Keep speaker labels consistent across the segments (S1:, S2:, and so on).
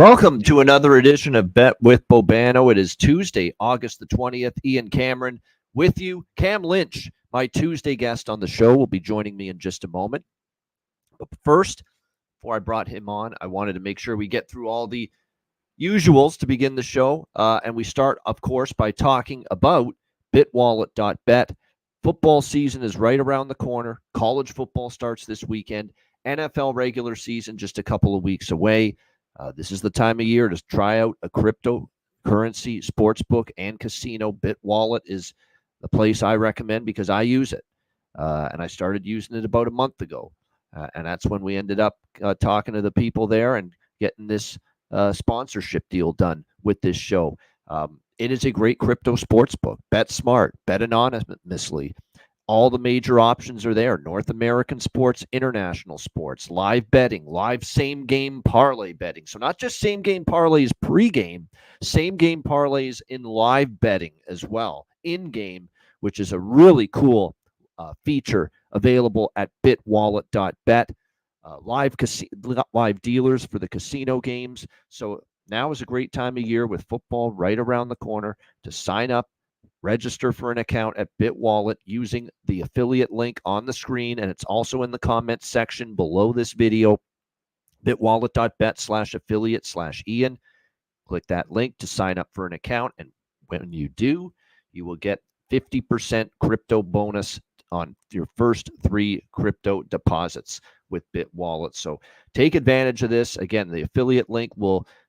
S1: Welcome to another edition of Bet with Bobano. It is Tuesday, August the 20th. Ian Cameron with you. Cam Lynch, my Tuesday guest on the show, will be joining me in just a moment. But first, before I brought him on, I wanted to make sure we get through all the usuals to begin the show. And we start, of course, by talking about bitwallet.bet. Football season is right around the corner. College football starts this weekend. NFL regular season just a couple of weeks away. This is the time of year to try out a cryptocurrency sportsbook and casino. BitWallet is the place I recommend because I use it. And I started using it about a month ago. And that's when we ended up talking to the people there and getting this sponsorship deal done with this show. It is a great crypto sportsbook. Bet smart, bet anonymously. All the major options are there. North American sports, international sports, live betting, live same-game parlay betting. So not just same-game parlays pre-game, same-game parlays in live betting as well, in-game, which is a really cool feature available at bitwallet.bet. Live dealers for the casino games. So now is a great time of year with football right around the corner to sign up. Register for an account at BitWallet using the affiliate link on the screen, and it's also in the comments section below this video, bitwallet.bet/affiliate/Ian. Click that link to sign up for an account, and when you do, you will get 50% crypto bonus on your first 3 crypto deposits with BitWallet. So take advantage of this. Again, the affiliate link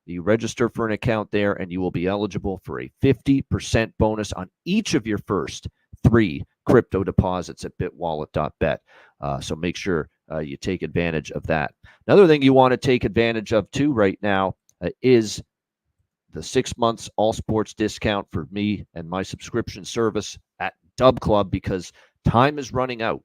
S1: you register for an account there, and you will be eligible for a 50% bonus on each of your first 3 crypto deposits at bitwallet.bet. So make sure you take advantage of that. Another thing you want to take advantage of too right now is the 6 months all sports discount for me and my subscription service at Dub Club, because time is running out.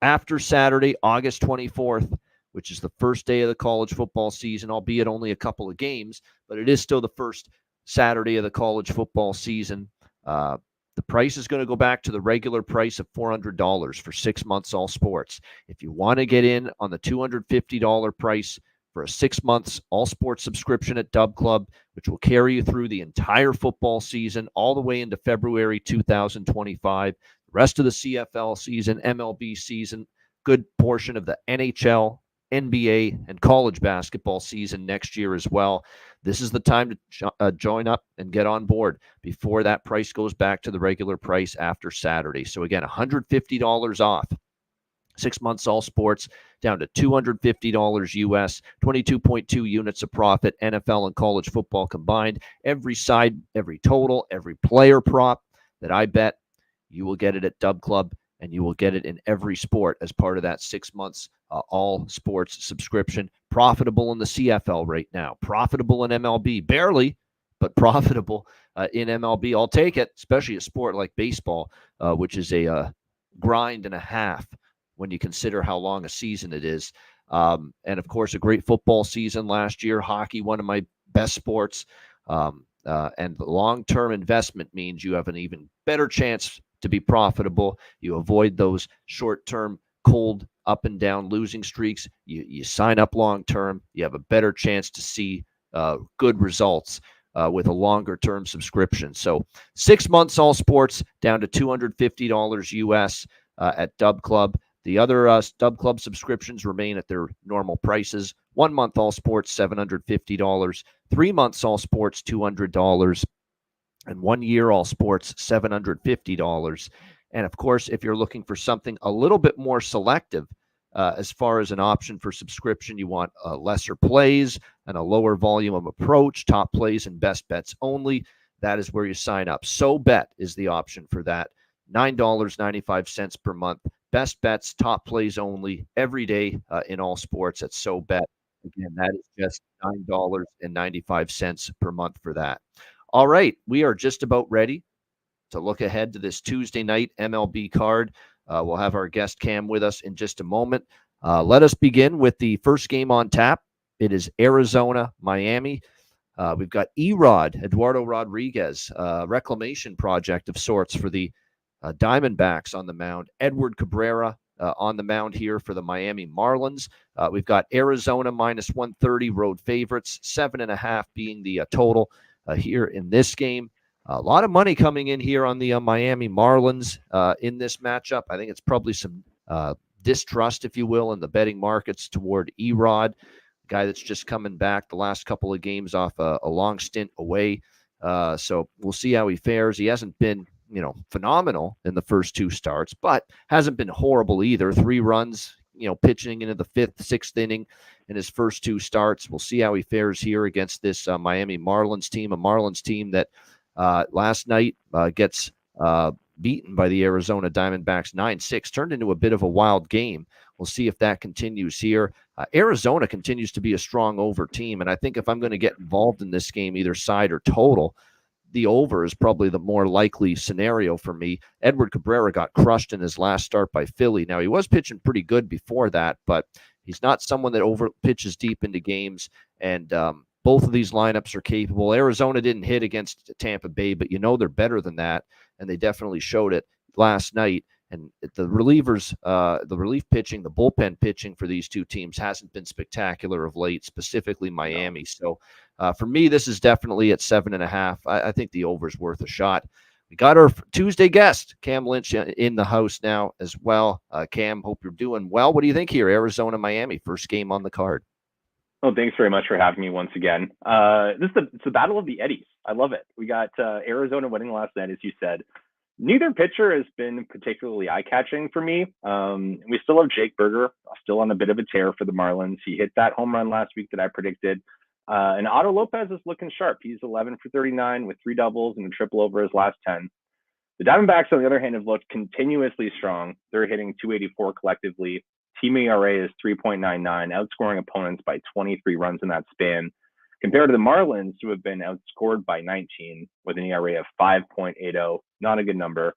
S1: After Saturday, August 24th, which is the first day of the college football season, albeit only a couple of games, but it is still the first Saturday of the college football season. The price is going to go back to the regular price of $400 for 6 months all sports. If you want to get in on the $250 price for a 6 months all sports subscription at Dub Club, which will carry you through the entire football season all the way into February 2025, the rest of the CFL season, MLB season, good portion of the NHL, NBA, and college basketball season next year as well. This is the time to join up and get on board before that price goes back to the regular price after Saturday. So again, $150 off. 6 months all sports down to $250 US, 22.2 units of profit, NFL and college football combined. Every side, every total, every player prop that I bet, you will get it at Dub Club, and you will get it in every sport as part of that 6 months all sports subscription. Profitable in the CFL right now, profitable in MLB, barely, but profitable in MLB. I'll take it, especially a sport like baseball, which is a grind and a half when you consider how long a season it is. And of course, a great football season last year. Hockey, one of my best sports. And the long-term investment means you have an even better chance to be profitable. You avoid those short-term, cold, up and down losing streaks. You sign up long-term. You have a better chance to see good results with a longer-term subscription. So 6 months all sports down to $250 US at Dub Club. The other Dub Club subscriptions remain at their normal prices. 1 month all sports, $750. 3 months all sports, $200. And 1 year all sports, $750. And of course, if you're looking for something a little bit more selective as far as an option for subscription, you want lesser plays and a lower volume of approach, top plays and best bets only, that is where you sign up. So Bet is the option for that. $9.95 per month. Best bets, top plays only, every day in all sports at So Bet. Again, that is just $9.95 per month for that. All right, we are just about ready to look ahead to this Tuesday night MLB card. We'll have our guest Cam with us in just a moment. Let us begin with the first game on tap. It is Arizona, Miami. We've got Eduardo Rodriguez, reclamation project of sorts for the Diamondbacks on the mound. Edward Cabrera, on the mound here for the Miami Marlins. We've got Arizona minus 130, road favorites, 7.5 being the total here in this game. A lot of money coming in here on the Miami Marlins in this matchup. I think it's probably some distrust, if you will, in the betting markets toward Erod, guy that's just coming back the last couple of games off a long stint away. So we'll see how he fares. He hasn't been, phenomenal in the first 2 starts, but hasn't been horrible either. 3 runs, pitching into the 5th, 6th inning in his first 2 starts. We'll see how he fares here against this Miami Marlins team, a Marlins team that last night gets beaten by the Arizona Diamondbacks 9-6, turned into a bit of a wild game. We'll see if that continues here. Arizona continues to be a strong over team, and I think if I'm going to get involved in this game, either side or total, the over is probably the more likely scenario for me. Edward Cabrera got crushed in his last start by Philly. Now, he was pitching pretty good before that, but he's not someone that over pitches deep into games, and both of these lineups are capable. Arizona didn't hit against Tampa Bay, but they're better than that, and they definitely showed it last night. And the relievers, the relief pitching, the bullpen pitching for these 2 teams hasn't been spectacular of late, specifically Miami. So for me, this is definitely at 7.5. I think the over is worth a shot. We got our Tuesday guest, Cam Lynch, in the house now as well. Cam, hope you're doing well. What do you think here? Arizona, Miami, first game on the card.
S2: Oh, thanks very much for having me once again. It's the battle of the Eddies. I love it. We got Arizona winning last night, as you said. Neither pitcher has been particularly eye-catching for me. We still have Jake Berger, still on a bit of a tear for the Marlins. He hit that home run last week that I predicted. And Otto Lopez is looking sharp. He's 11 for 39 with 3 doubles and a triple over his last 10. The Diamondbacks, on the other hand, have looked continuously strong. They're hitting 284 collectively. Team ERA is 3.99, outscoring opponents by 23 runs in that span, compared to the Marlins, who have been outscored by 19 with an ERA of 5.80. Not a good number.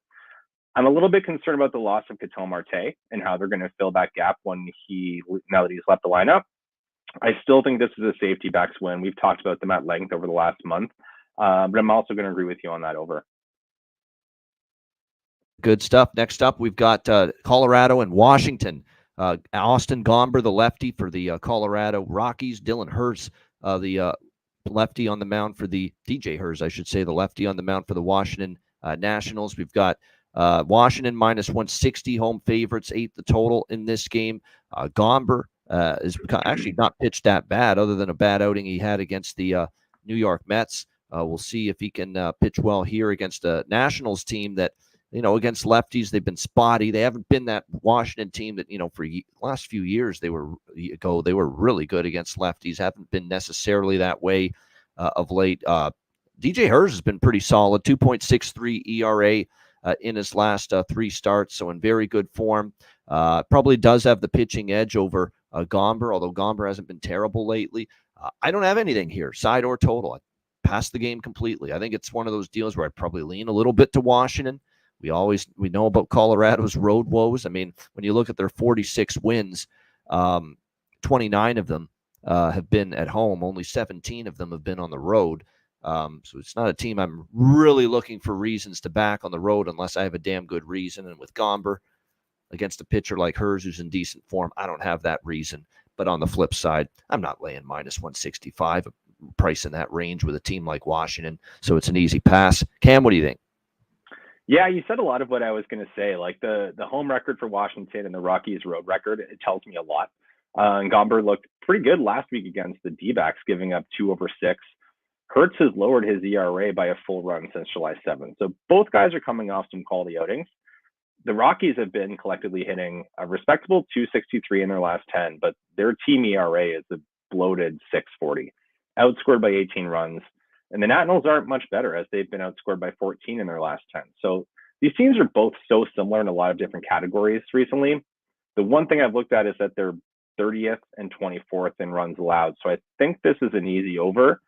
S2: I'm a little bit concerned about the loss of Ketel Marte and how they're going to fill that gap now that he's left the lineup. I still think this is a safety backs win. We've talked about them at length over the last month, but I'm also going to agree with you on that over.
S1: Good stuff. Next up, we've got Colorado and Washington. Austin Gomber, the lefty for the Colorado Rockies. Dylan Hurst, the lefty on the mound for the DJ Hurst, I should say, the lefty on the mound for the Washington Nationals. We've got Washington minus 160 home favorites, 8 the total in this game. Gomber is actually not pitched that bad, other than a bad outing he had against the New York Mets. We'll see if he can pitch well here against a Nationals team that, against lefties, they've been spotty. They haven't been that Washington team that, for the last few years they were really good against lefties. Haven't been necessarily that way of late. DJ Hurst has been pretty solid, 2.63 ERA in his last 3 starts, so in very good form. Probably does have the pitching edge over Gomber, although Gomber hasn't been terrible lately. I don't have anything here, side or total. I passed the game completely. I think it's one of those deals where I'd probably lean a little bit to Washington. We know about Colorado's road woes. I mean, when you look at their 46 wins, 29 of them have been at home. Only 17 of them have been on the road. So it's not a team I'm really looking for reasons to back on the road unless I have a damn good reason. And with Gomber against a pitcher like hers who's in decent form, I don't have that reason. But on the flip side, I'm not laying minus 165, a price in that range with a team like Washington. So it's an easy pass. Cam, what do you think?
S2: Yeah, you said a lot of what I was going to say. Like the home record for Washington and the Rockies road record, it tells me a lot. And Gomber looked pretty good last week against the D-backs, giving up 2 over 6. Hurts has lowered his ERA by a full run since July 7th. So both guys are coming off some quality outings. The Rockies have been collectively hitting a respectable 263 in their last 10, but their team ERA is a bloated 640, outscored by 18 runs. And the Nationals aren't much better, as they've been outscored by 14 in their last 10. So these teams are both so similar in a lot of different categories recently. The one thing I've looked at is that they're 30th and 24th in runs allowed. So I think this is an easy over.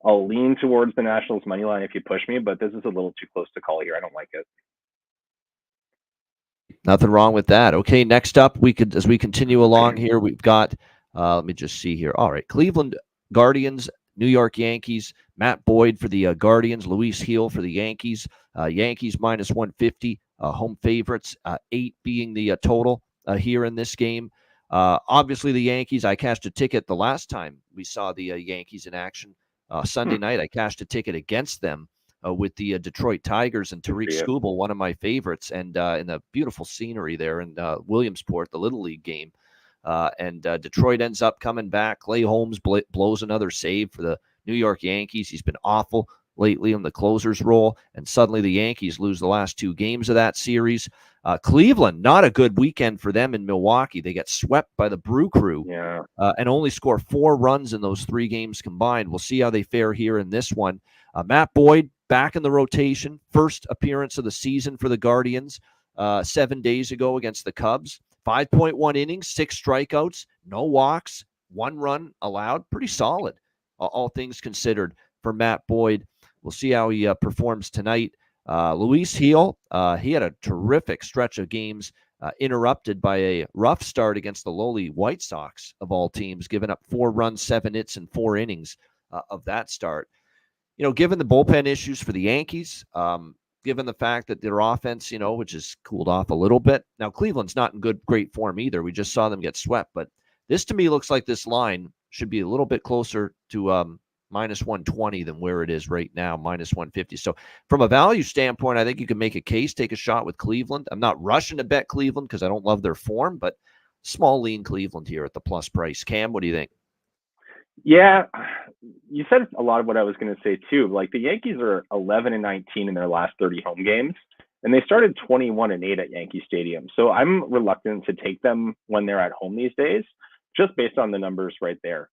S2: I'll lean towards the Nationals money line if you push me, but this is a little too close to call here. I don't like it.
S1: Nothing wrong with that. Okay, next up, as we continue along here, we've got, let me just see here. All right, Cleveland Guardians, New York Yankees, Matt Boyd for the Guardians, Luis Gil for the Yankees. Yankees minus 150, home favorites, 8 being the total here in this game. Obviously, the Yankees, I cashed a ticket the last time we saw the Yankees in action. Sunday night, I cashed a ticket against them with the Detroit Tigers and Tariq Skubal, one of my favorites, and in the beautiful scenery there in Williamsport, the Little League game. And Detroit ends up coming back. Clay Holmes blows another save for the New York Yankees. He's been awful lately in the closer's role, and suddenly the Yankees lose the last 2 games of that series. Cleveland, not a good weekend for them in Milwaukee. They get swept by the Brew Crew and only score 4 runs in those 3 games combined. We'll see how they fare here in this one. Matt Boyd back in the rotation, first appearance of the season for the Guardians 7 days ago against the Cubs. 5.1 innings, 6 strikeouts, no walks, 1 run allowed. Pretty solid, all things considered, for Matt Boyd. We'll see how he performs tonight. Luis Gil, he had a terrific stretch of games interrupted by a rough start against the lowly White Sox, of all teams, giving up 4 runs, 7 hits, and 4 innings of that start. Given the bullpen issues for the Yankees, given the fact that their offense, which has cooled off a little bit. Now, Cleveland's not in great form either. We just saw them get swept. But this, to me, looks like this line should be a little bit closer to minus 120 than where it is right now, minus 150. So from a value standpoint, I think you can make a case, take a shot with Cleveland. I'm not rushing to bet Cleveland because I don't love their form, but small lean Cleveland here at the plus price. Cam, what do you think?
S2: Yeah, you said a lot of what I was going to say too. Like, the Yankees are 11-19 in their last 30 home games, and they started 21-8 at Yankee Stadium. So I'm reluctant to take them when they're at home these days, just based on the numbers right there.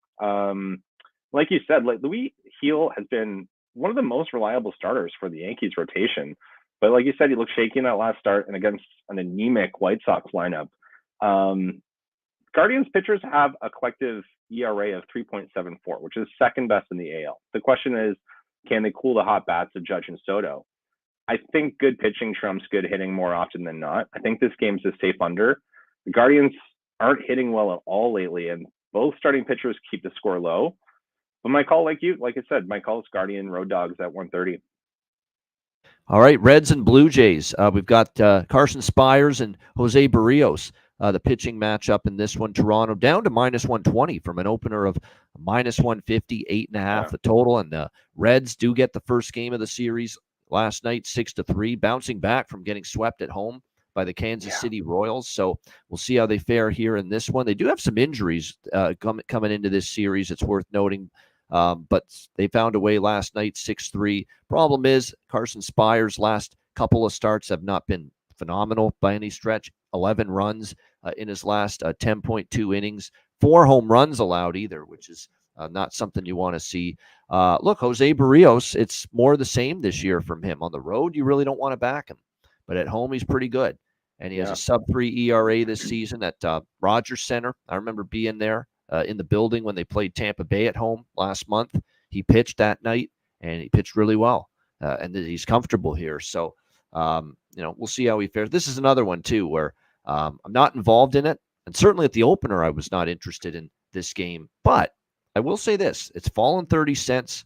S2: Like you said, like, Luis Gil has been one of the most reliable starters for the Yankees rotation. But like you said, he looked shaky in that last start and against an anemic White Sox lineup. Guardians pitchers have a collective ERA of 3.74, which is second best in the AL. The question is, can they cool the hot bats of Judge and Soto? I think good pitching trumps good hitting more often than not. I think this game's a safe under. The Guardians aren't hitting well at all lately, and both starting pitchers keep the score low. But my call, like I said, my call is Guardian Road Dogs at 130.
S1: All right, Reds and Blue Jays. We've got Carson Spires and Jose Barrios, the pitching matchup in this one. Toronto down to minus 120 from an opener of minus 150, 8.5 the total. And the Reds do get the first game of the series last night, 6-3, bouncing back from getting swept at home by the Kansas City Royals. So we'll see how they fare here in this one. They do have some injuries coming into this series, it's worth noting. But they found a way last night, 6-3. Problem is, Carson Spires' last couple of starts have not been phenomenal by any stretch. 11 runs in his last 10.2 innings. 4 home runs allowed either, which is not something you want to see. Look, Jose Barrios, it's more the same this year from him. On the road, you really don't want to back him. But at home, he's pretty good. And he has a sub-3 ERA this season at Rogers Center. I remember being there in the building when they played Tampa Bay at home last month. He pitched that night, and he pitched really well. And he's comfortable here. So, we'll see how he fares. This is another one, too, where I'm not involved in it. And certainly at the opener, I was not interested in this game. But I will say this. It's fallen 30 cents.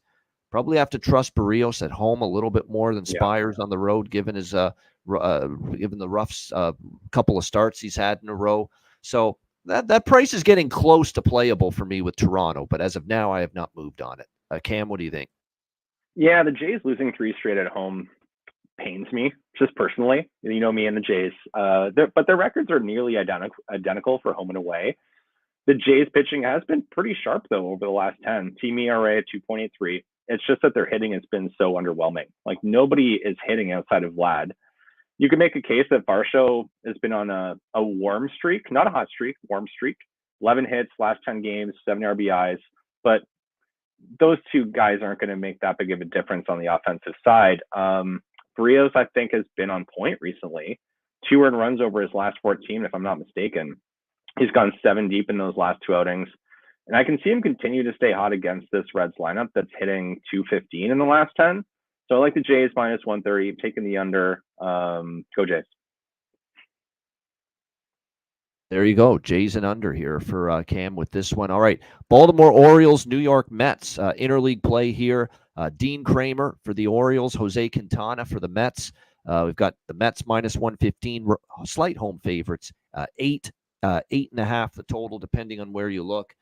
S1: Probably have to trust Barrios at home a little bit more than Spires on the road, given his given the rough couple of starts he's had in a row. So that price is getting close to playable for me with Toronto. But as of now, I have not moved on it. Cam, what do you think?
S2: Yeah, the Jays losing 3 straight at home pains me, just personally. You know me and the Jays. But their records are nearly identical for home and away. The Jays pitching has been pretty sharp, though, over the last 10. Team ERA at 2.83. It's just that their hitting has been so underwhelming. Like, nobody is hitting outside of Vlad. You can make a case that Varsho has been on a warm streak, not a hot streak, warm streak. 11 hits, last 10 games, 7 RBIs. But those two guys aren't going to make that big of a difference on the offensive side. Barrios, I think, has been on point recently. 2 earned runs over his last 14, if I'm not mistaken. He's gone 7 deep in those last 2 outings. And I can see him continue to stay hot against this Reds lineup that's hitting 215 in the last 10. So I like the Jays minus 130, taking the under. Go Jays.
S1: There you go. Jays and under here for Cam with this one. All right. Baltimore Orioles, New York Mets. Interleague play here. Dean Kramer for the Orioles, Jose Quintana for the Mets. We've got the Mets minus 115, slight home favorites, 8.5 the total, depending on where you look.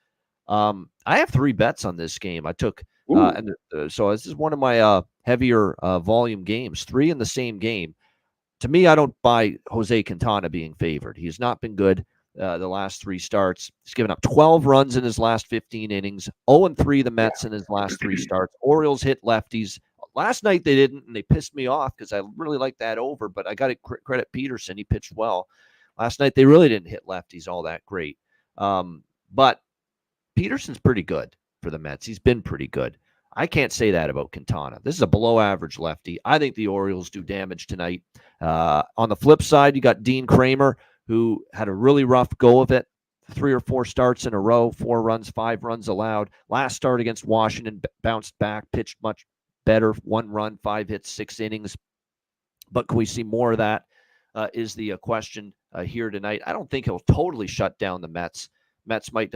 S1: I have 3 bets on this game. I took, so this is one of my heavier volume games, 3 in the same game. To me, I don't buy Jose Quintana being favored. He has not been good the last 3 starts. He's given up 12 runs in his last 15 innings, 0-3 the Mets in his last 3 starts. Orioles hit lefties. Last night they didn't, and they pissed me off because I really liked that over, but I got to credit Peterson. He pitched well. Last night they really didn't hit lefties all that great. But Peterson's pretty good for the Mets. He's been pretty good. I can't say that about Quintana. This is a below-average lefty. I think the Orioles do damage tonight. On the flip side, you got Dean Kramer, who had a really rough go of it. 3 or 4 starts in a row, 4 runs, 5 runs allowed. Last start against Washington, bounced back, pitched much better. 1 run, 5 hits, 6 innings. But can we see more of that is the question here tonight. I don't think he'll totally shut down the Mets. Mets might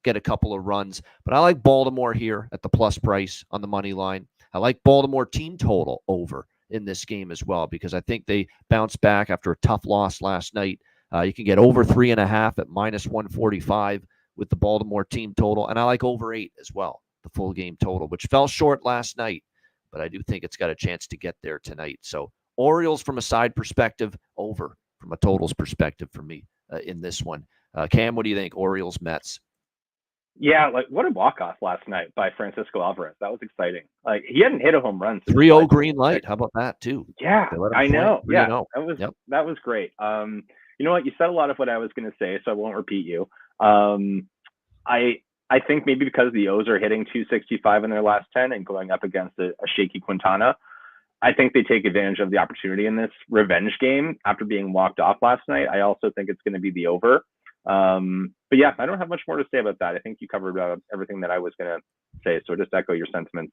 S1: get a couple of runs, but I like Baltimore here at the plus price on the money line. I like Baltimore team total over in this game as well, because I think they bounce back after a tough loss last night. You can get over 3.5 at minus 145 with the Baltimore team total. And I like over 8 as well, the full game total, which fell short last night, but I do think it's got a chance to get there tonight. So Orioles from a side perspective, over from a totals perspective for me in this one. Cam, what do you think? Orioles, Mets.
S2: Yeah, like what a walk-off last night by Francisco Alvarez. That was exciting. Like he hadn't hit a home run since
S1: 3-0 green light. How about that too?
S2: Yeah, I know. Yeah, that was great. You know what? You said a lot of what I was going to say, so I won't repeat you. I think maybe because the O's are hitting 265 in their last 10 and going up against a shaky Quintana, I think they take advantage of the opportunity in this revenge game after being walked off last night. I also think it's going to be the over. But yeah, I don't have much more to say about that. I think you covered everything that I was going to say. So just echo your sentiments.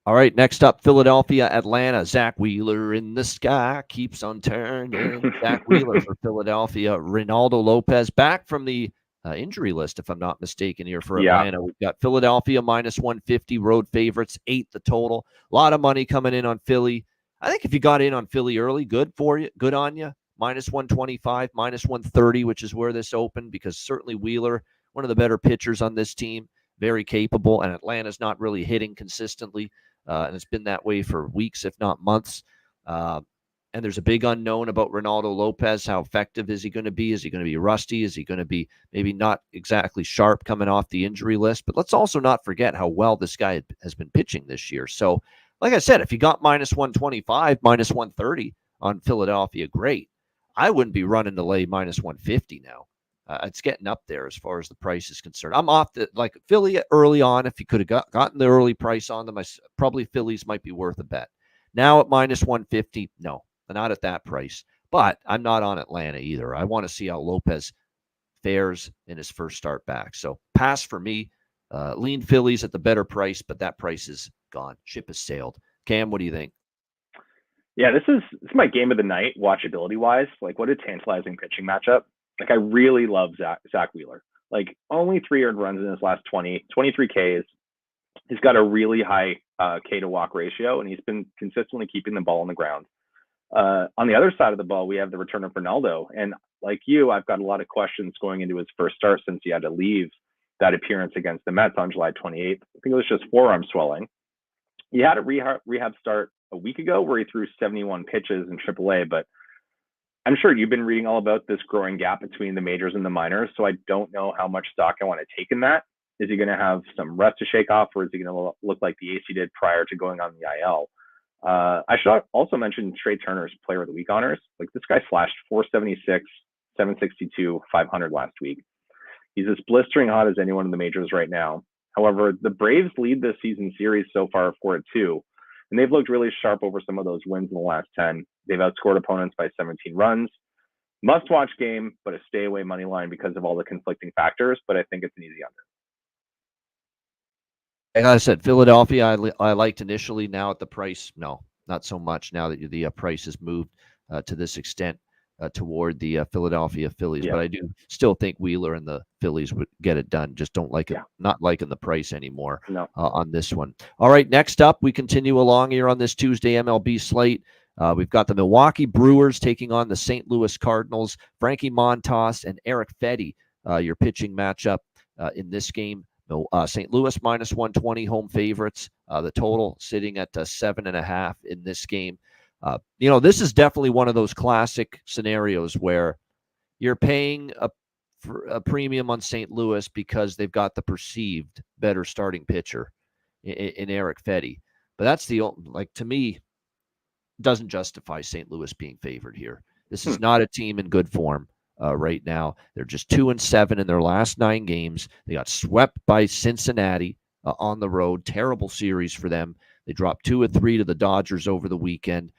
S1: All right, next up, Philadelphia, Atlanta. Zach Wheeler in the sky keeps on turning. Zach Wheeler for Philadelphia. Reynaldo Lopez back from the injury list, if I'm not mistaken, here for Atlanta. Yeah. We've got Philadelphia minus 150, road favorites, 8 the total. A lot of money coming in on Philly. I think if you got in on Philly early, good for you, good on you. Minus 125, minus 130, which is where this opened, because certainly Wheeler, one of the better pitchers on this team, very capable, and Atlanta's not really hitting consistently, and it's been that way for weeks, if not months. And there's a big unknown about Reynaldo Lopez. How effective is he going to be? Is he going to be rusty? Is he going to be maybe not exactly sharp coming off the injury list? But let's also not forget how well this guy has been pitching this year. So, like I said, if you got minus 125, minus 130 on Philadelphia, great. I wouldn't be running to lay minus 150 now. It's getting up there as far as the price is concerned. I'm off the Philly early on. If you could have gotten the early price on them, probably Phillies might be worth a bet. Now at minus 150, no, not at that price. But I'm not on Atlanta either. I want to see how Lopez fares in his first start back. So pass for me. Lean Phillies at the better price, but that price is gone. Ship has sailed. Cam, what do you think?
S2: Yeah, this is my game of the night, watchability wise. Like, what a tantalizing pitching matchup. Like, I really love Zach Wheeler. Like, only 3 earned runs in his last 23 Ks. He's got a really high K to walk ratio, and he's been consistently keeping the ball on the ground. On the other side of the ball, we have the return of Ronaldo. And like you, I've got a lot of questions going into his first start since he had to leave that appearance against the Mets on July 28th. I think it was just forearm swelling. He had a rehab start a week ago where he threw 71 pitches in AAA, but I'm sure you've been reading all about this growing gap between the majors and the minors, so I don't know how much stock I want to take in that. Is he going to have some rest to shake off, or is he going to look like the AC did prior to going on the IL? I should also mention Trey Turner's Player of the Week honors. Like, this guy flashed 476, 762, 500 last week. He's as blistering hot as anyone in the majors right now. However, the Braves lead this season series so far 4-2, and they've looked really sharp over some of those wins in the last 10. They've outscored opponents by 17 runs. Must-watch game, but a stay-away money line because of all the conflicting factors, but I think it's an easy under.
S1: Like I said, Philadelphia, I liked initially. Now at the price, no, not so much. Now that the price has moved to this extent toward the Philadelphia Phillies, but I do still think Wheeler and the Phillies would get it done. Just don't like it, not liking the price anymore on this one. All right, next up, we continue along here on this Tuesday MLB slate. We've got the Milwaukee Brewers taking on the St. Louis Cardinals. Frankie Montas and Eric Fedde, your pitching matchup in this game. St. Louis minus 120 home favorites. The total sitting at 7.5 in this game. This is definitely one of those classic scenarios where you're paying a premium on St. Louis because they've got the perceived better starting pitcher in Eric Fedde. But that's to me, doesn't justify St. Louis being favored here. This is not a team in good form right now. They're just 2-7 in their last 9 games. They got swept by Cincinnati on the road. Terrible series for them. They dropped 2 of 3 to the Dodgers over the weekend.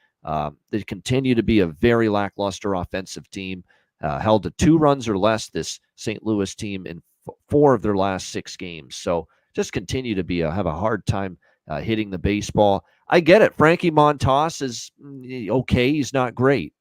S1: They continue to be a very lackluster offensive team. Held to 2 runs or less, this St. Louis team, in 4 of their last 6 games. So just continue to have a hard time hitting the baseball. I get it. Frankie Montas is okay. He's not great,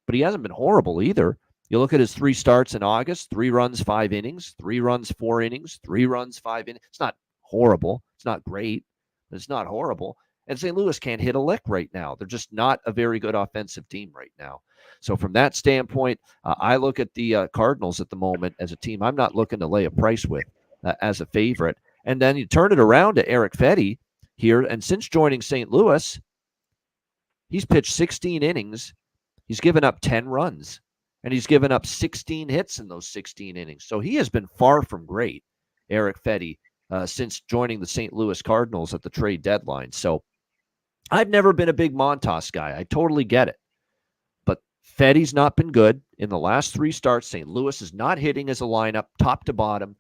S1: but he hasn't been horrible either. You look at his 3 starts in August: 3 runs, 5 innings, 3 runs, 4 innings, 3 runs, 5 innings. It's not horrible. It's not great, but it's not horrible. And St. Louis can't hit a lick right now. They're just not a very good offensive team right now. So from that standpoint, I look at the Cardinals at the moment as a team I'm not looking to lay a price with as a favorite. And then you turn it around to Eric Fedde here, and since joining St. Louis, he's pitched 16 innings. He's given up 10 runs, and he's given up 16 hits in those 16 innings. So he has been far from great, Eric Fedde, since joining the St. Louis Cardinals at the trade deadline. So I've never been a big Montas guy. I totally get it. But Fedde's not been good. In the last 3 starts, St. Louis is not hitting as a lineup, top to bottom.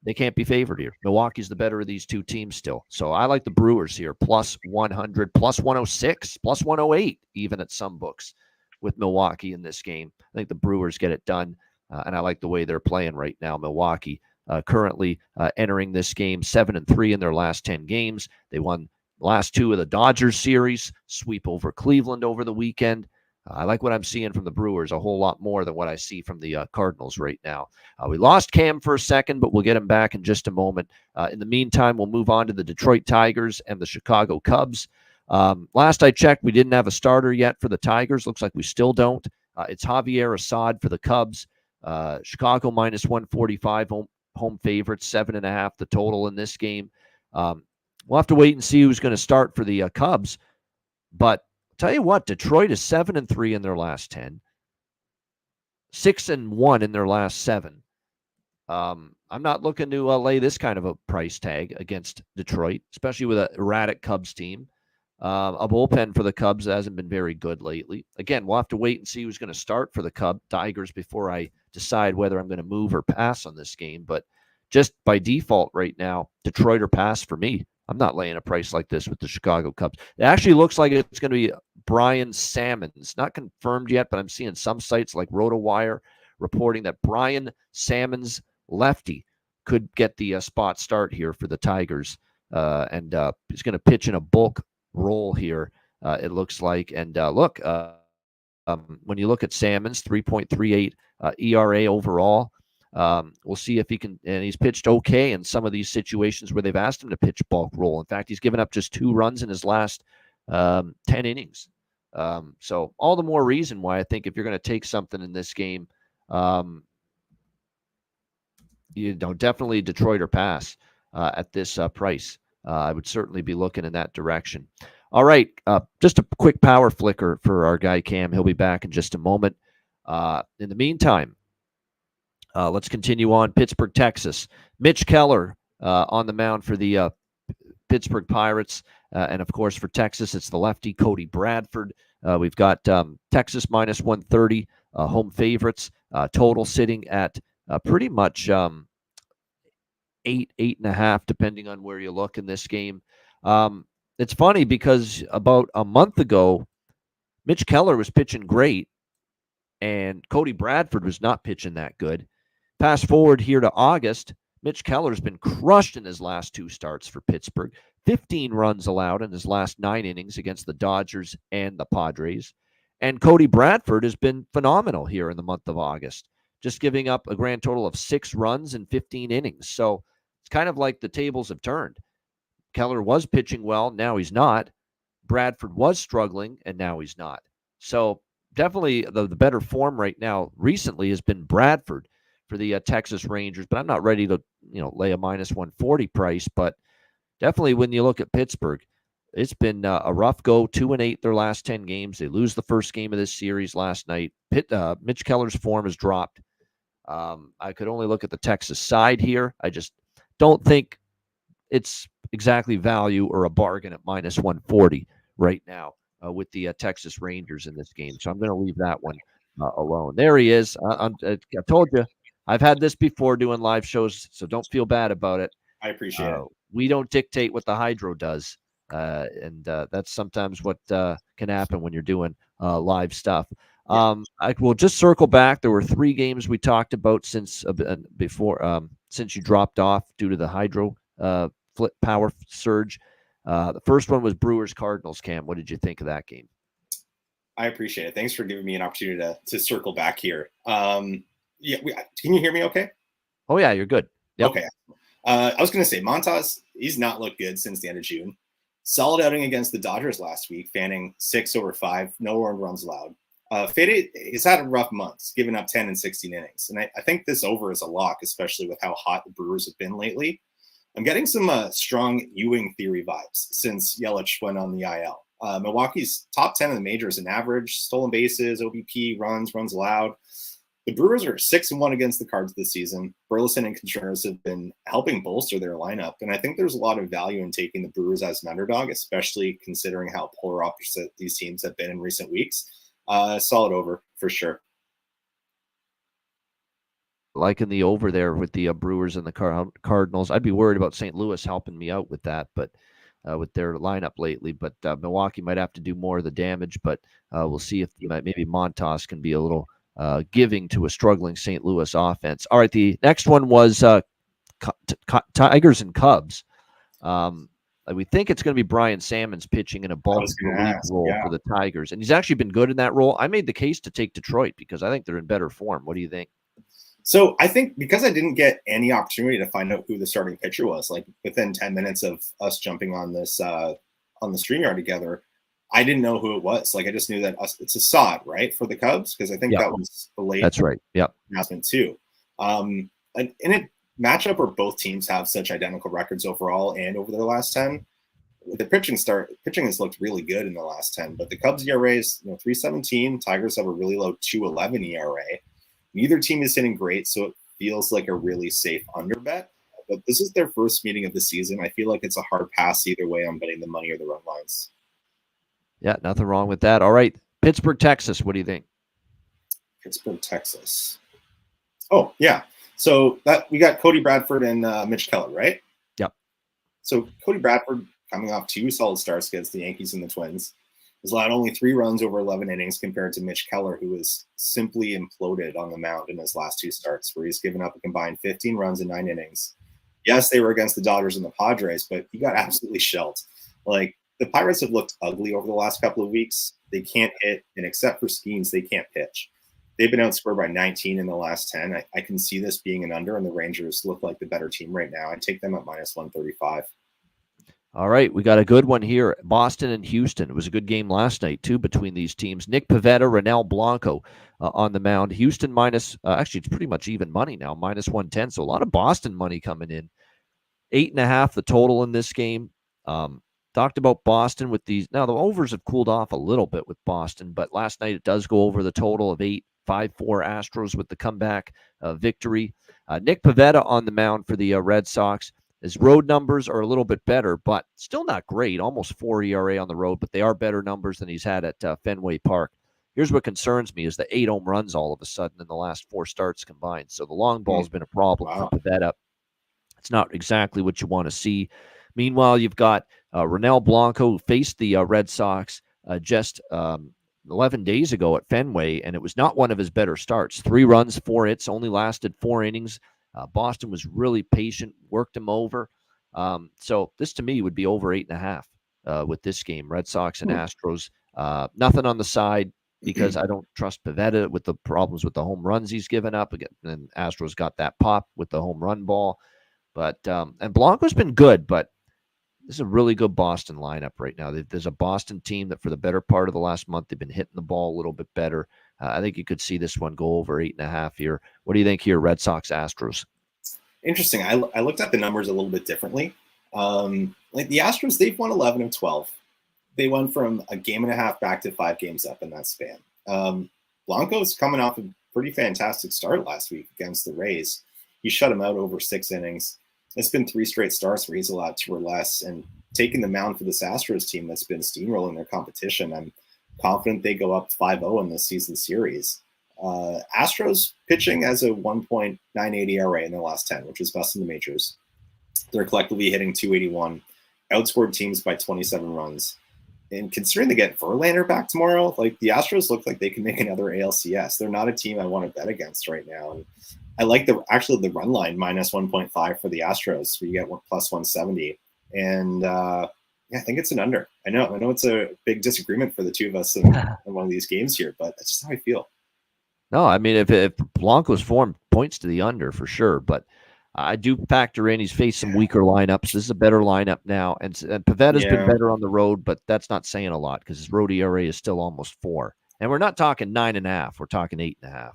S1: They can't be favored here. Milwaukee's the better of these 2 teams still. So I like the Brewers here, plus 100, plus 106, plus 108, even at some books with Milwaukee in this game. I think the Brewers get it done, and I like the way they're playing right now. Milwaukee currently entering this game 7-3 in their last 10 games. They won the last 2 of the Dodgers series, sweep over Cleveland over the weekend. I like what I'm seeing from the Brewers a whole lot more than what I see from the Cardinals right now. We lost Cam for a second, but we'll get him back in just a moment. In the meantime, we'll move on to the Detroit Tigers and the Chicago Cubs. Last I checked, we didn't have a starter yet for the Tigers. Looks like we still don't. It's Javier Assad for the Cubs. Chicago minus 145 home favorites, 7.5 the total in this game. We'll have to wait and see who's going to start for the Cubs. But tell you what, Detroit is 7-3 in their last 10, 6-1 in their last 7. I'm not looking to lay this kind of a price tag against Detroit, especially with an erratic Cubs team. A bullpen for the Cubs hasn't been very good lately. Again, we'll have to wait and see who's going to start for the Tigers before I decide whether I'm going to move or pass on this game. But just by default right now, Detroit or pass for me. I'm not laying a price like this with the Chicago Cubs. It actually looks like it's going to be Brian Salmons. Not confirmed yet, but I'm seeing some sites like RotoWire reporting that Brian Salmons, lefty, could get the spot start here for the Tigers. And he's going to pitch in a bulk role here, it looks like. And when you look at Salmons, 3.38 ERA overall, we'll see if he can, and he's pitched okay in some of these situations where they've asked him to pitch bulk role. In fact, he's given up just 2 runs in his last 10 innings. So all the more reason why I think if you're going to take something in this game, definitely Detroit or pass at this price. I would certainly be looking in that direction. All right, just a quick power flicker for our guy Cam. He'll be back in just a moment. In the meantime, let's continue on. Pittsburgh, Texas. Mitch Keller on the mound for the Pittsburgh Pirates. And, of course, for Texas, it's the lefty Cody Bradford. We've got Texas minus 130 home favorites. Total sitting at pretty much 8.5, depending on where you look in this game. It's funny because about a month ago, Mitch Keller was pitching great, and Cody Bradford was not pitching that good. Fast forward here to August, Mitch Keller's been crushed in his last 2 starts for Pittsburgh. 15 runs allowed in his last 9 innings against the Dodgers and the Padres. And Cody Bradford has been phenomenal here in the month of August, just giving up a grand total of 6 runs in 15 innings. So it's kind of like the tables have turned. Keller was pitching well. Now he's not. Bradford was struggling, and now he's not. So definitely the better form right now recently has been Bradford for the Texas Rangers, but I'm not ready to lay a minus 140 price. But definitely when you look at Pittsburgh, it's been a rough go, 2-8 their last 10 games. They lose the first game of this series last night. Mitch Keller's form has dropped. I could only look at the Texas side here. I just don't think it's exactly value or a bargain at minus 140 right now with the Texas Rangers in this game. So I'm going to leave that one alone. There he is. I told you, I've had this before doing live shows, so don't feel bad about it.
S3: I appreciate it.
S1: We don't dictate what the hydro does. And that's sometimes what can happen when you're doing live stuff. I will just circle back. There were 3 games we talked about since since you dropped off due to the hydro flip power surge. The first one was Brewers Cardinals. Cam, what did you think of that game?
S3: I appreciate it. Thanks for giving me an opportunity to circle back here. Can you hear me okay?
S1: Oh, yeah, you're good. Yep.
S3: Okay. I was going to say, Montas, he's not looked good since the end of June. Solid outing against the Dodgers last week, fanning 6 over 5, no earned runs allowed. Fede, he's had a rough month, giving up 10 and 16 innings. And I think this over is a lock, especially with how hot the Brewers have been lately. I'm getting some strong Ewing theory vibes since Yelich went on the IL. Milwaukee's top 10 in the majors in average, stolen bases, OBP, runs allowed. The Brewers are 6-1 against the Cards this season. Burleson and Contreras have been helping bolster their lineup, and I think there's a lot of value in taking the Brewers as an underdog, especially considering how polar opposite these teams have been in recent weeks. Solid over for sure.
S1: Liking the over there with the Brewers and the Cardinals. I'd be worried about St. Louis helping me out with that, but with their lineup lately. But Milwaukee might have to do more of the damage, but we'll see if maybe Montas can be a little giving to a struggling St. Louis offense. All right, the next one was Tigers and Cubs. We think it's going to be Brian Salmon's pitching in a bulk relief role for the Tigers, and he's actually been good in that role. I made the case to take Detroit because I think they're in better form. What do you think?
S3: So I think because I didn't get any opportunity to find out who the starting pitcher was, like within 10 minutes of us jumping on this on the StreamYard together, I didn't know who it was. Like I just knew that it's Assad, right, for the Cubs, because I think that was the late.
S1: That's right. Yep.
S3: Announcement too. And in a matchup where both teams have such identical records overall and over their last 10, the pitching has looked really good in the last 10. But the Cubs ERA is 3.17. Tigers have a really low 2.11 ERA. Neither team is hitting great, so it feels like a really safe under bet. But this is their first meeting of the season. I feel like it's a hard pass either way on betting the money or the run lines.
S1: Yeah, nothing wrong with that. All right, Pittsburgh, Texas. What do you think?
S3: Pittsburgh, Texas. Oh, yeah. So we got Cody Bradford and Mitch Keller, right?
S1: Yep.
S3: So Cody Bradford coming off 2 solid starts against the Yankees and the Twins. Has allowed only 3 runs over 11 innings compared to Mitch Keller, who has simply imploded on the mound in his last 2 starts, where he's given up a combined 15 runs in 9 innings. Yes, they were against the Dodgers and the Padres, but he got absolutely shelled. Like, the Pirates have looked ugly over the last couple of weeks. They can't hit, and except for Skeens, they can't pitch. They've been outscored by 19 in the last 10. I can see this being an under, and the Rangers look like the better team right now. I'd take them at minus 135.
S1: All right, we got a good one here. Boston and Houston. It was a good game last night, too, between these teams. Nick Pivetta, Ronel Blanco on the mound. Houston minus, actually, it's pretty much even money now, minus 110. So a lot of Boston money coming in. 8.5 the total in this game. Talked about Boston with these. Now, the overs have cooled off a little bit with Boston, but last night it does go over the total of 8. 5-4 Astros with the comeback victory. Nick Pivetta on the mound for the Red Sox. His road numbers are a little bit better, but still not great. Almost 4 ERA on the road, but they are better numbers than he's had at Fenway Park. Here's what concerns me is the 8 home runs all of a sudden in the last 4 starts combined. So the long ball has been a problem for Pivetta. It's not exactly what you want to see. Meanwhile, you've got Ronel Blanco, who faced the Red Sox just 11 days ago at Fenway, and it was not one of his better starts. 3 runs, 4 hits, only lasted 4 innings. Boston was really patient, worked him over. So this to me would be over 8.5 with this game. Red Sox and Astros. Nothing on the side because I don't trust Pivetta with the problems with the home runs he's given up. Again, and Astros got that pop with the home run ball. But and Blanco's been good, but This is a really good Boston lineup right now. There's a Boston team that for the better part of the last month, they've been hitting the ball a little bit better. I think you could see this one go over 8.5 here. What do you think here, Red Sox Astros?
S3: Interesting. I looked at the numbers a little bit differently. Like the Astros, they've won 11 of 12. They went from a game and a half back to 5 games up in that span. Blanco's coming off a pretty fantastic start last week against the Rays. He shut him out over 6 innings. It's been 3 straight starts where he's allowed 2 or less, and taking the mound for this Astros team that's been steamrolling their competition. I'm confident they go up 5-0 in this season series. Astros pitching as a 1.98 ERA in their last 10, which is best in the majors. They're collectively hitting 281, outscored teams by 27 runs. And considering they get Verlander back tomorrow, like the Astros look like they can make another ALCS. They're not a team I want to bet against right now. And I like the run line minus 1.5 for the Astros, where you get plus 170. And yeah, I think it's an under. I know it's a big disagreement for the two of us in one of these games here, but that's just how I feel.
S1: No, I mean, if Blanco's form points to the under for sure, but I do factor in he's faced some weaker lineups. This is a better lineup now, and Pavetta's been better on the road, but that's not saying a lot because his road ERA is still almost 4. And we're not talking 9.5; we're talking 8.5.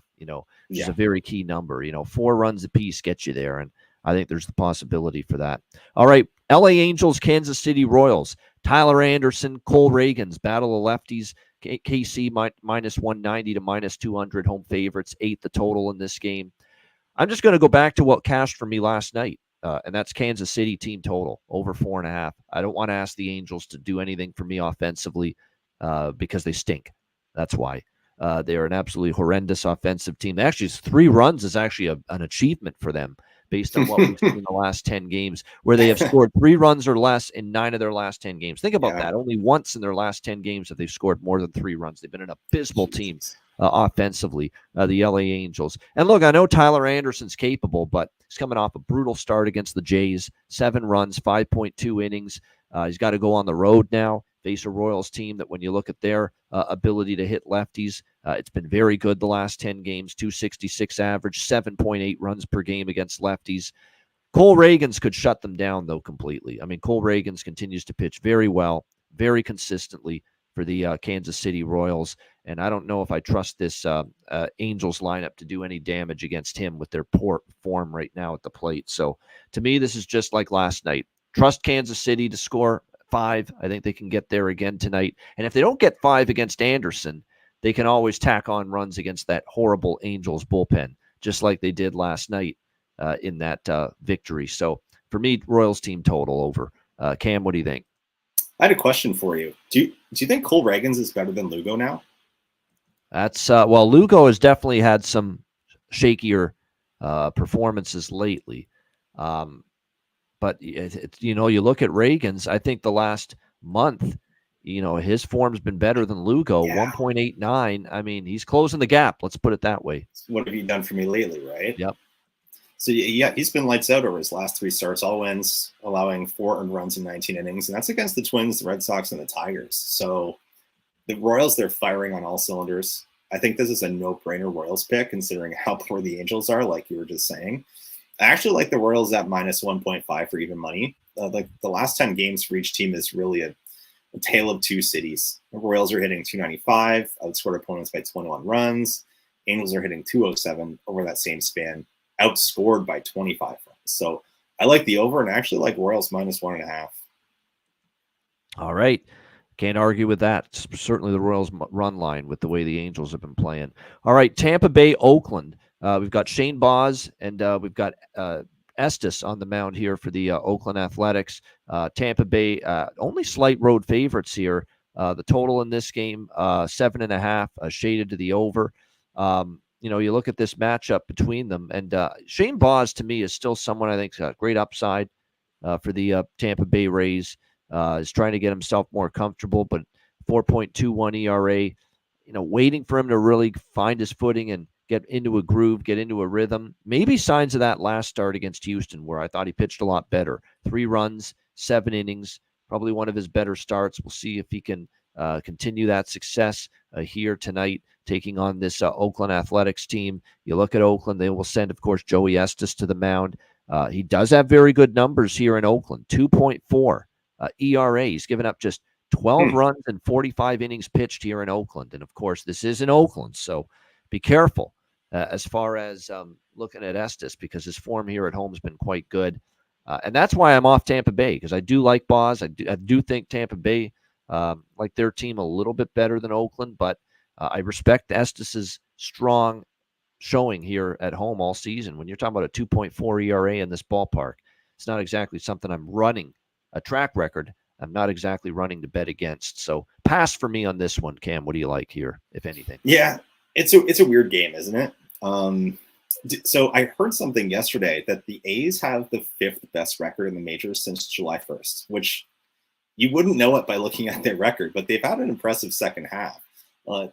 S1: Which is a very key number. 4 runs apiece get you there, and I think there's the possibility for that. All right, L.A. Angels, Kansas City Royals. Tyler Anderson, Cole Reagans, battle of lefties. KC minus 190 to minus 200, home favorites, 8 the total in this game. I'm just going to go back to what cashed for me last night, and that's Kansas City team total, over 4.5. I don't want to ask the Angels to do anything for me offensively because they stink. That's why. They are an absolutely horrendous offensive team. Actually, 3 runs is actually an achievement for them based on what we've seen in the last 10 games, where they have scored 3 runs or less in 9 of their last 10 games. Think about that. Only once in their last 10 games have they scored more than 3 runs. They've been an abysmal team offensively, the LA Angels. And look, I know Tyler Anderson's capable, but he's coming off a brutal start against the Jays, 7 runs, 5.2 innings. He's got to go on the road now, face a Royals team that when you look at their ability to hit lefties, it's been very good the last 10 games, 266 average, 7.8 runs per game against lefties. Cole Reagans could shut them down, though, completely. I mean, Cole Reagans continues to pitch very well, very consistently for the Kansas City Royals. And I don't know if I trust this Angels lineup to do any damage against him with their poor form right now at the plate. So to me, this is just like last night. Trust Kansas City to score 5. I think they can get there again tonight. And if they don't get 5 against Anderson, they can always tack on runs against that horrible Angels bullpen, just like they did last night in that victory. So for me, Royals team total over. Cam, what do you think?
S3: I had a question for you. Do you think Cole Reagans is better than Lugo now?
S1: That's well, Lugo has definitely had some shakier performances lately. But you look at Reagans, I think the last month, his form's been better than Lugo, 1.89. I mean, he's closing the gap. Let's put it that way.
S3: What have you done for me lately, right?
S1: Yep.
S3: So, yeah, he's been lights out over his last 3 starts, all wins, allowing 4 earned runs in 19 innings. And that's against the Twins, the Red Sox, and the Tigers. So the Royals, they're firing on all cylinders. I think this is a no-brainer Royals pick, considering how poor the Angels are, like you were just saying. I actually like the Royals at minus 1.5 for even money. Like the last 10 games for each team is really a tale of 2 cities. The Royals are hitting 295, outscored opponents by 21 runs. Angels are hitting 207 over that same span, outscored by 25 runs. So I like the over and actually like Royals minus 1.5.
S1: All right. Can't argue with that. It's certainly the Royals run line with the way the Angels have been playing. All right, Tampa Bay, Oakland. We've got Shane Baz and we've got Estes on the mound here for the Oakland Athletics. Tampa Bay, only slight road favorites here. The total in this game, 7.5, shaded to the over. You look at this matchup between them, and Shane Baz to me is still someone I think's got great upside for the Tampa Bay Rays. Is trying to get himself more comfortable, but 4.21 ERA. Waiting for him to really find his footing and get into a groove, get into a rhythm. Maybe signs of that last start against Houston, where I thought he pitched a lot better. 3 runs, 7 innings, probably one of his better starts. We'll see if he can continue that success here tonight, taking on this Oakland Athletics team. You look at Oakland, they will send, of course, Joey Estes to the mound. He does have very good numbers here in Oakland, 2.4 ERA. He's given up just 12 runs and 45 innings pitched here in Oakland. And of course, this is in Oakland, so be careful as far as looking at Estes, because his form here at home has been quite good. And that's why I'm off Tampa Bay, because I do like Boz. I do think Tampa Bay like their team a little bit better than Oakland, but I respect Estes's strong showing here at home all season. When you're talking about a 2.4 ERA in this ballpark, it's not exactly something I'm running a track record. I'm not exactly running to bet against. So pass for me on this one. Cam, what do you like here, if anything?
S3: Yeah, it's a weird game, isn't it? So I heard something yesterday that the A's have the 5th best record in the majors since July 1st, which you wouldn't know it by looking at their record, but they've had an impressive second half.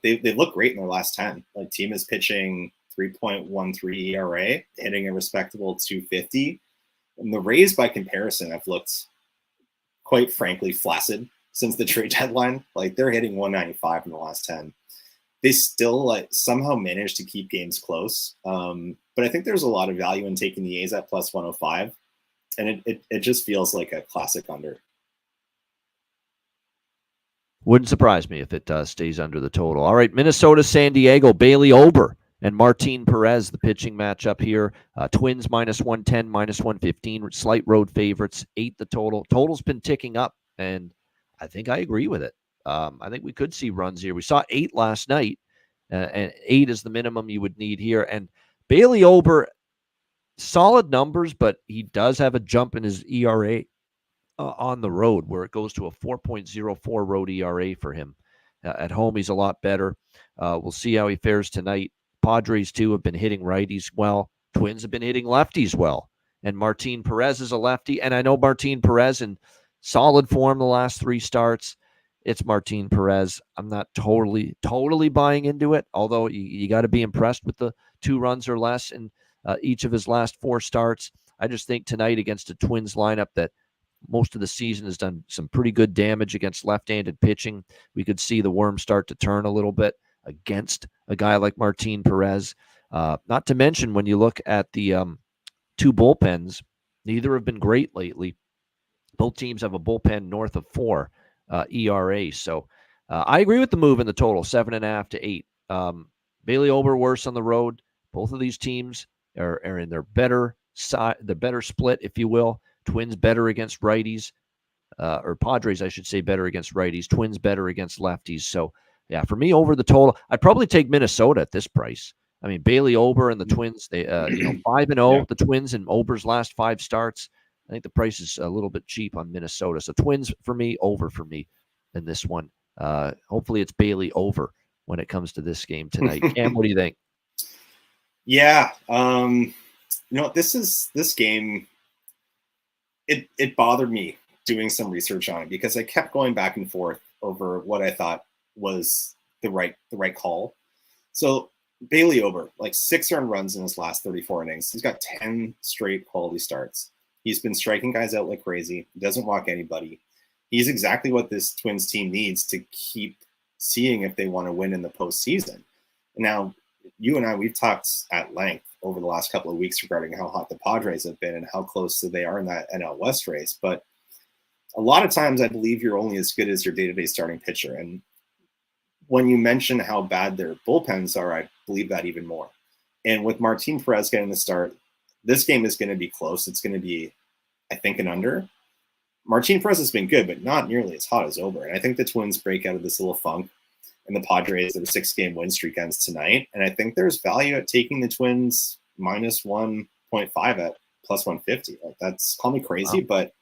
S3: They look great in their last 10. Like, team is pitching 3.13 ERA, hitting a respectable 250. And the Rays, by comparison, have looked, quite frankly, flaccid since the trade deadline. Like, they're hitting 195 in the last 10. They still somehow managed to keep games close. But I think there's a lot of value in taking the A's at plus 105. And it just feels like a classic under.
S1: Wouldn't surprise me if it stays under the total. All right, Minnesota, San Diego, Bailey Ober and Martin Perez, the pitching matchup here. Twins minus 110, minus 115, slight road favorites, 8 the total. Total's been ticking up, and I think I agree with it. I think we could see runs here. We saw 8 last night, and 8 is the minimum you would need here. And Bailey Ober, solid numbers, but he does have a jump in his ERA on the road, where it goes to a 4.04 road ERA for him. At home, he's a lot better. We'll see how he fares tonight. Padres, too, have been hitting righties well. Twins have been hitting lefties well. And Martin Perez is a lefty. And I know Martin Perez in solid form the last 3 starts. It's Martin Perez. I'm not totally buying into it, although you got to be impressed with the 2 runs or less in each of his last 4 starts. I just think tonight against a Twins lineup that most of the season has done some pretty good damage against left-handed pitching, we could see the worm start to turn a little bit against a guy like Martin Perez. Not to mention, when you look at the 2 bullpens, neither have been great lately. Both teams have a bullpen north of 4 ERA. So I agree with the move in the total, 7.5 to 8. Bailey Ober worse on the road. Both of these teams are in their better side, the better split, if you will. Twins better against righties, or Padres, I should say, better against righties. Twins better against lefties. So, yeah, for me, over the total, I'd probably take Minnesota at this price. I mean, Bailey Ober and the Twins, they 5-0, yeah. The Twins in Ober's last 5 starts. I think the price is a little bit cheap on Minnesota. So Twins for me, over for me in this one. Hopefully it's Bailey over when it comes to this game tonight. Cam, what do you think?
S3: Yeah, this game. It bothered me doing some research on it, because I kept going back and forth over what I thought was the right call. So Bailey Ober, like 6 earned runs in his last 34 innings. He's got 10 straight quality starts. He's been striking guys out like crazy. He doesn't walk anybody. He's exactly what this Twins team needs to keep seeing if they want to win in the postseason. Now, you and I, we've talked at length over the last couple of weeks regarding how hot the Padres have been and how close they are in that NL West race. But a lot of times I believe you're only as good as your day-to-day starting pitcher. And when you mention how bad their bullpens are, I believe that even more. And with Martin Perez getting the start, this game is going to be close. It's going to be, I think, an under. Martin Perez has been good, but not nearly as hot as Ober. And I think the Twins break out of this little funk, and the Padres, their 6-game win streak ends tonight. And I think there's value at taking the Twins minus 1.5 at plus 150. Like, that's, call me crazy, wow, but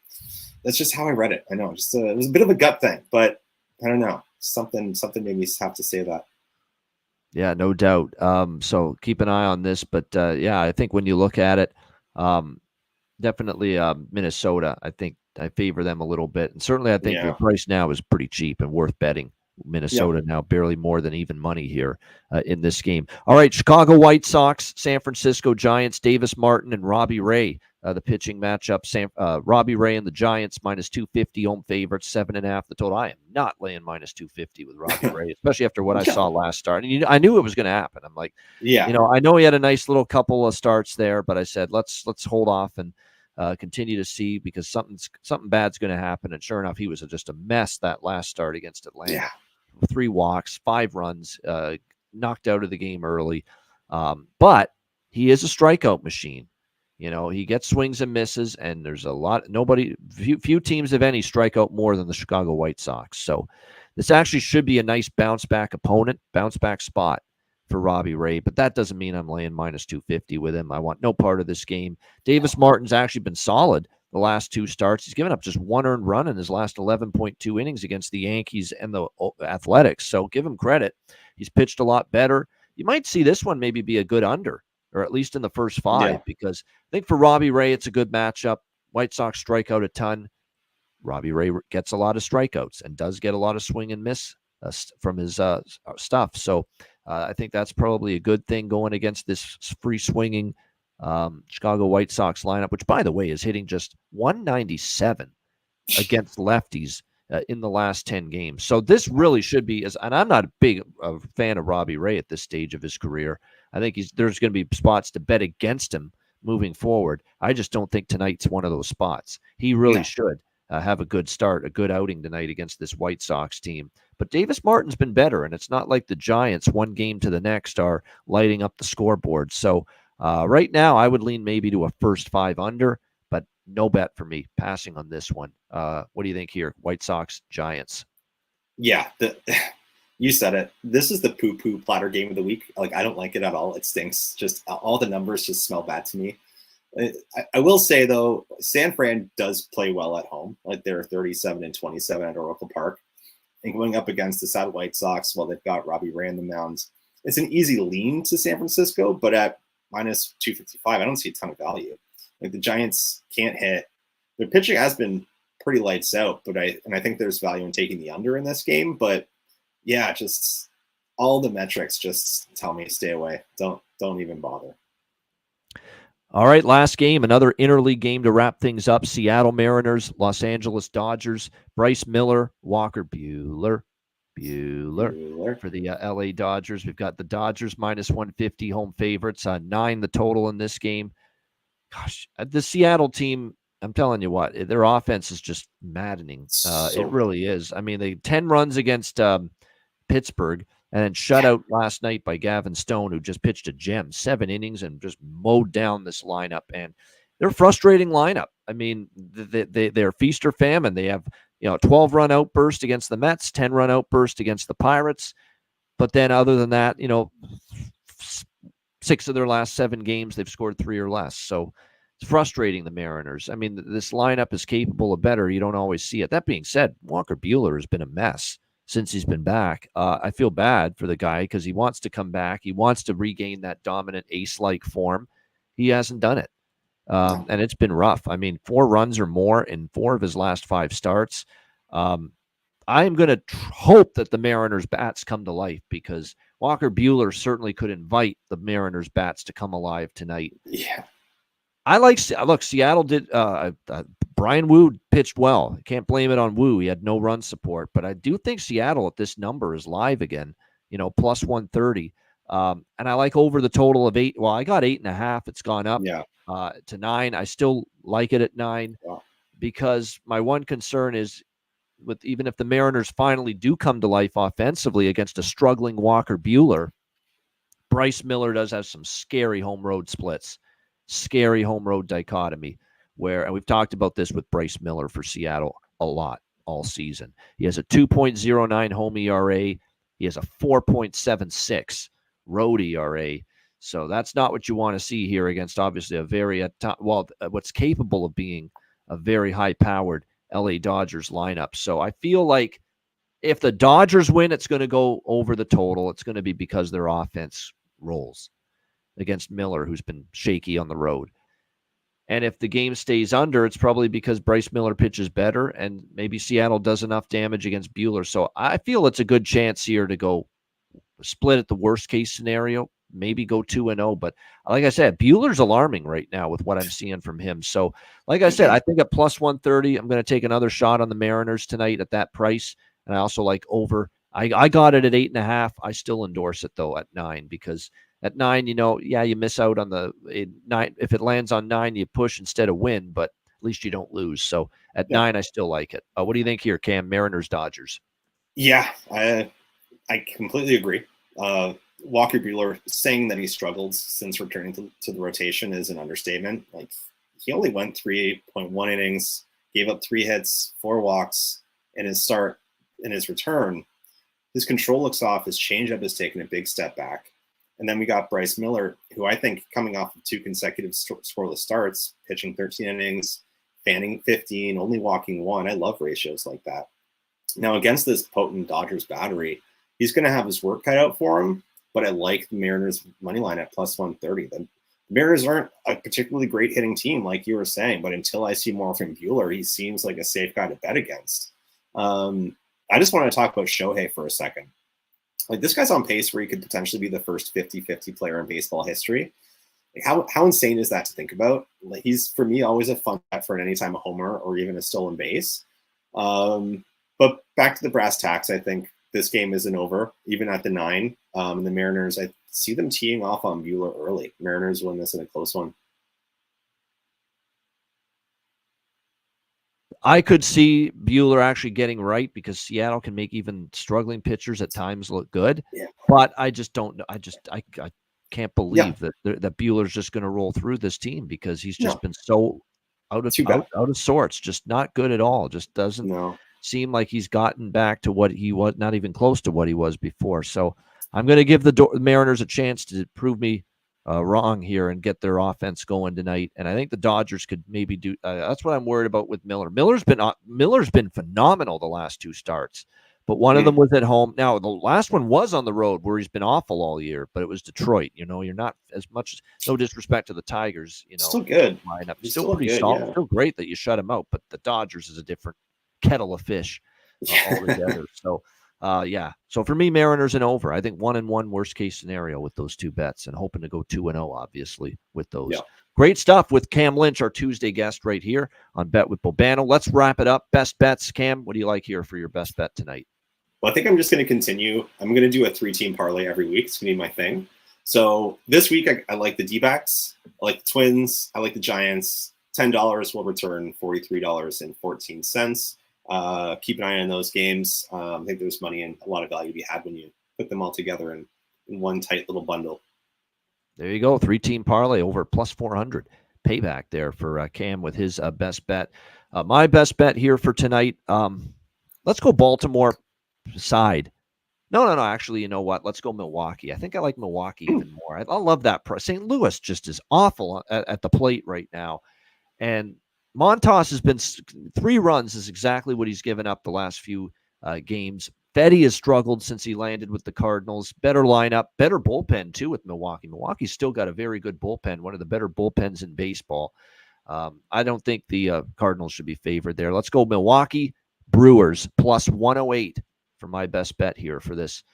S3: that's just how I read it. I know, just it was a bit of a gut thing, but I don't know. Something made me have to say that.
S1: Yeah, no doubt. So keep an eye on this, but yeah, I think when you look at it, definitely Minnesota, I think I favor them a little bit. And certainly I think their price now is pretty cheap and worth betting. Minnesota now barely more than even money here in this game. All right, Chicago White Sox, San Francisco Giants, Davis Martin and Robbie Ray, the pitching matchup. Robbie Ray and the Giants minus 250, home favorites, 7.5 the total. I am not laying minus 250 with Robbie Ray, especially after what I saw last start. And I knew it was going to happen. I'm like, I know he had a nice little couple of starts there, but I said let's hold off and continue to see, because something bad's going to happen. And sure enough, he was just a mess that last start against Atlanta.
S3: Yeah.
S1: 3 walks, 5 runs, knocked out of the game early. But he is a strikeout machine. He gets swings and misses, and there's few teams, if any, strike out more than the Chicago White Sox. So this actually should be a nice bounce back spot for Robbie Ray, but that doesn't mean I'm laying minus 250 with him. I want no part of this game. Davis Martin's actually been solid the last 2 starts. He's given up just 1 earned run in his last 11.2 innings against the Yankees and the Athletics. So give him credit. He's pitched a lot better. You might see this one maybe be a good under, or at least in the first 5, because I think for Robbie Ray, it's a good matchup. White Sox strike out a ton. Robbie Ray gets a lot of strikeouts and does get a lot of swing and miss from his stuff. So I think that's probably a good thing going against this free swinging Chicago White Sox lineup, which, by the way, is hitting just 197 against lefties in the last 10 games. So this really should be, and I'm not a big fan of Robbie Ray at this stage of his career. I think there's going to be spots to bet against him moving forward. I just don't think tonight's one of those spots. He really should have a good start, a good outing tonight against this White Sox team. But Davis Martin's been better, and it's not like the Giants, one game to the next, are lighting up the scoreboard. So right now, I would lean maybe to a first 5 under, but no bet for me. Passing on this one. What do you think here? White Sox, Giants.
S3: Yeah, you said it. This is the poo-poo platter game of the week. Like, I don't like it at all. It stinks. Just all the numbers just smell bad to me. I will say, though, San Fran does play well at home. Like, they're 37-27 at Oracle Park. And going up against the sad White Sox, while they've got Robbie Ray in the mound, it's an easy lean to San Francisco, but at minus 255, I don't see a ton of value. Like, the Giants can't hit. Their pitching has been pretty lights out, but I think there's value in taking the under in this game. But yeah, just all the metrics just tell me stay away. Don't even bother.
S1: All right, last game, another interleague game to wrap things up. Seattle Mariners, Los Angeles Dodgers. Bryce Miller, Walker Buehler for the LA Dodgers. We've got the Dodgers minus 150 home favorites, 9 the total in this game. Gosh, the Seattle team, I'm telling you what, their offense is just maddening. It really is. I mean, they 10 runs against Pittsburgh, and then shut out last night by Gavin Stone, who just pitched a gem, 7 innings, and just mowed down this lineup. And they're a frustrating lineup. I mean, they're feast or famine. They have 12-run outburst against the Mets, 10-run outburst against the Pirates. But then other than that, 6 of their last 7 games, they've scored 3 or less. So it's frustrating, the Mariners. I mean, this lineup is capable of better. You don't always see it. That being said, Walker Buehler has been a mess since he's been back. I feel bad for the guy because he wants to come back. He wants to regain that dominant ace-like form. He hasn't done it. And it's been rough. I mean, 4 runs or more in 4 of his last 5 starts. I am going to hope that the Mariners' bats come to life, because Walker Buehler certainly could invite the Mariners' bats to come alive tonight.
S3: Yeah.
S1: Look, Seattle did. Brian Wu pitched well. Can't blame it on Wu. He had no run support, but I do think Seattle at this number is live again. Plus 130. And I like over the total of 8. Well, I got 8.5. It's gone up to 9. I still like it at 9 because my one concern is, even if the Mariners finally do come to life offensively against a struggling Walker Buehler, Bryce Miller does have some scary home road splits, scary home road dichotomy, and we've talked about this with Bryce Miller for Seattle a lot all season. He has a 2.09 home ERA. He has a 4.76 road ERA. So that's not what you want to see here against, obviously, what's capable of being a very high-powered LA Dodgers lineup. So I feel like if the Dodgers win, it's going to go over the total. It's going to be because their offense rolls against Miller, who's been shaky on the road. And if the game stays under, it's probably because Bryce Miller pitches better and maybe Seattle does enough damage against Buehler. So I feel it's a good chance here to go split at the worst case scenario, maybe go 2-0. But like I said, Buehler's alarming right now with what I'm seeing from him. So like I said, I think at plus 130, I'm going to take another shot on the Mariners tonight at that price. And I also like over. I got it at 8.5. I still endorse it, though, at 9, because At 9, yeah, you miss out on the 9. If it lands on 9, you push instead of win, but at least you don't lose. So at 9, I still like it. What do you think here, Cam? Mariners, Dodgers.
S3: Yeah, I completely agree. Walker Buehler saying that he struggled since returning to the rotation is an understatement. Like, he only went 3.1 innings, gave up 3 hits, 4 walks in his start. In his return, his control looks off. His changeup has taken a big step back. And then we got Bryce Miller, who I think coming off of 2 consecutive scoreless starts, pitching 13 innings, fanning 15, only walking 1. I love ratios like that. Now, against this potent Dodgers battery, he's going to have his work cut out for him, but I like the Mariners' money line at plus 130. The Mariners aren't a particularly great hitting team, like you were saying, but until I see more from Buehler, he seems like a safe guy to bet against. I just want to talk about Shohei for a second. Like, this guy's on pace where he could potentially be the first 50-50 player in baseball history. Like, how insane is that to think about? Like, he's, for me, always a fun bet for an anytime a homer or even a stolen base. But back to the brass tacks, I think this game isn't over, even at the 9. The Mariners, I see them teeing off on Buehler early. Mariners win this in a close one.
S1: I could see Buehler actually getting right because Seattle can make even struggling pitchers at times look good.
S3: Yeah.
S1: But I just don't know. I can't believe that Buehler's just going to roll through this team because he's just been so out of sorts, just not good at all. Just doesn't seem like he's gotten back to what he was, not even close to what he was before. So I'm going to give the Mariners a chance to prove me wrong here and get their offense going tonight. And I think the Dodgers could maybe do. That's what I'm worried about with Miller. Miller's been phenomenal the last 2 starts, but one of them was at home. Now the last one was on the road where he's been awful all year, but it was Detroit. You're not as much. No disrespect to the Tigers.
S3: Still good.
S1: Lineup still pretty solid. Still great that you shut him out, but the Dodgers is a different kettle of fish altogether. So. So for me, Mariners and over. I think 1-1 worst case scenario with those 2 bets, and hoping to go 2-0 obviously with those. Yeah. Great stuff with Cam Lynch, our Tuesday guest right here on Bet with Bobano. Let's wrap it up. Best bets, Cam. What do you like here for your best bet tonight?
S3: Well, I think I'm just going to continue. I'm going to do a 3-team parlay every week. It's going to be my thing. So this week, I like the D-backs. I like the Twins. I like the Giants. $10 will return $43.14. Keep an eye on those games. I think there's money and a lot of value to be had when you put them all together in one tight little bundle.
S1: There you go. 3-team parlay over plus 400 payback there for Cam with his best bet. My best bet here for tonight. Let's go Baltimore side. No. Actually, you know what? Let's go Milwaukee. I think I like Milwaukee even more. I love that. St. Louis just is awful at the plate right now. And Montas has been 3 runs is exactly what he's given up the last few games. Fetty has struggled since he landed with the Cardinals. Better lineup, better bullpen too with Milwaukee. Milwaukee's still got a very good bullpen, one of the better bullpens in baseball. I don't think the Cardinals should be favored there. Let's go Milwaukee Brewers plus 108 for my best bet here for this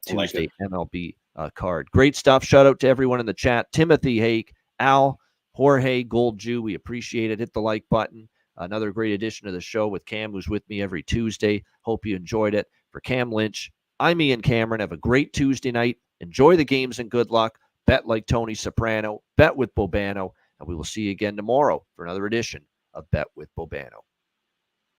S1: Tuesday MLB card. Great stuff. Shout out to everyone in the chat. Timothy Hake, Al, Jorge, Gold Jew, we appreciate it. Hit the like button. Another great edition of the show with Cam, who's with me every Tuesday. Hope you enjoyed it. For Cam Lynch, I'm Ian Cameron. Have a great Tuesday night. Enjoy the games and good luck. Bet like Tony Soprano. Bet with Bobano. And we will see you again tomorrow for another edition of Bet with Bobano.